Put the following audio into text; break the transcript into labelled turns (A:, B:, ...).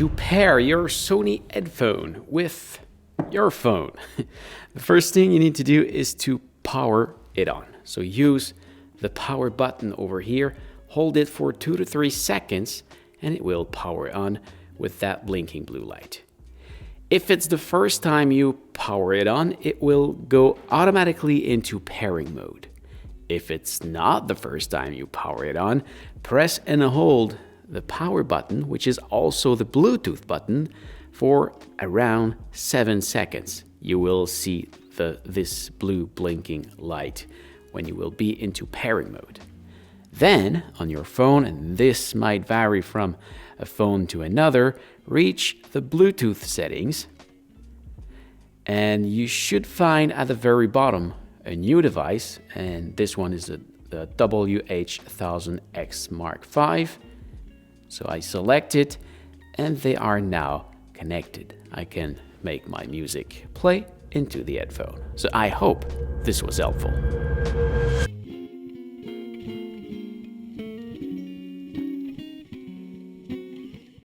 A: to pair your Sony headphone with your phone. The first thing you need to do is to power it on. So use the power button over here, hold it for 2 to 3 seconds, and it will power on with that blinking blue light. If it's the first time you power it on, it will go automatically into pairing mode. If it's not the first time you power it on, press and hold the power button, which is also the Bluetooth button, for around 7 seconds. You will see this blue blinking light when you will be into pairing mode. Then, on your phone, and this might vary from a phone to another, reach the Bluetooth settings, and you should find at the very bottom a new device, and this one is the WH-1000XM5. So I select it, and they are now connected. I can make my music play into the headphone. So I hope this was helpful.